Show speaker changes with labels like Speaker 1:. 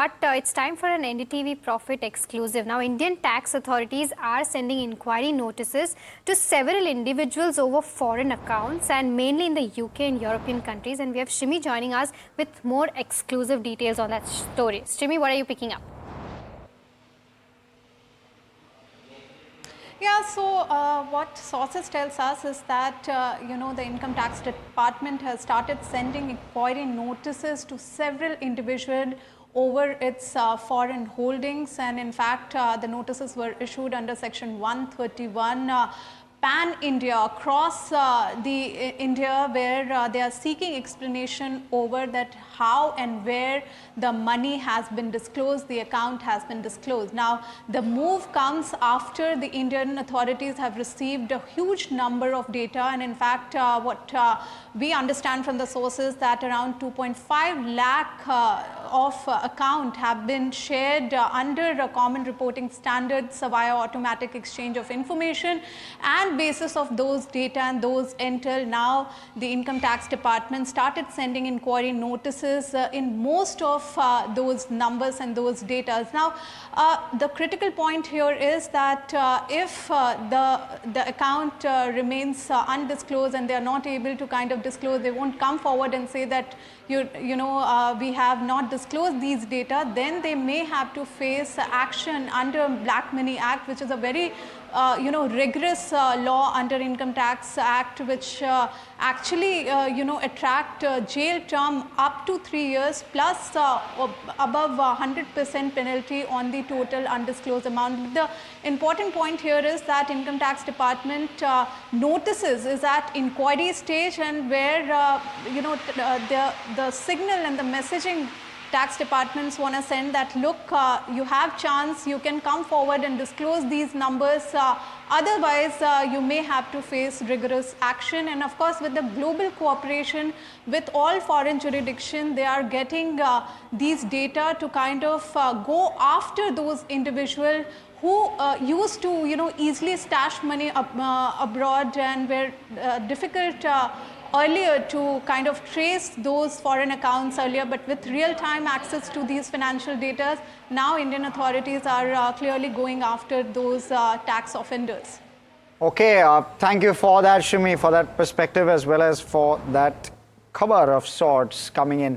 Speaker 1: But it's time for an NDTV Profit exclusive. Now, Indian tax authorities are sending inquiry notices to several individuals over foreign accounts and mainly in the UK and European countries. And we have Shimi joining us with more exclusive details on that story. Shimi, what are you picking up?
Speaker 2: Yeah, so what sources tells us is that, the Income Tax Department has started sending inquiry notices to several individuals over its foreign holdings, and in fact the notices were issued under section 131 pan-India across India, where they are seeking explanation over that how and where the money has been disclosed, the account has been disclosed. Now, the move comes after the Indian authorities have received a huge number of data, and in fact what we understand from the sources that around 2.5 lakh of account have been shared under common reporting standards via automatic exchange of information, and basis of those data and those intel, now the Income Tax Department started sending inquiry notices in most of those numbers and those data. Now, the critical point here is that if the account remains undisclosed and they are not able to kind of disclose, they won't come forward and say that we have not disclosed these data, then they may have to face action under Black Money Act, which is a very rigorous law under Income Tax Act, which actually attract jail term up to 3 years plus above 100% penalty on the total undisclosed amount. The important point here is that Income Tax Department notices is at inquiry stage, and where the signal and the messaging tax departments want to send that, look, you have chance, you can come forward and disclose these numbers, otherwise you may have to face rigorous action. And of course, with the global cooperation with all foreign jurisdictions, they are getting these data to kind of go after those individuals who used to easily stash money abroad and were difficult earlier to kind of trace those foreign accounts earlier, but with real-time access to these financial data, now Indian authorities are clearly going after those tax offenders.
Speaker 3: Okay, thank you for that, Shimi, for that perspective as well as for that cover of sorts coming in.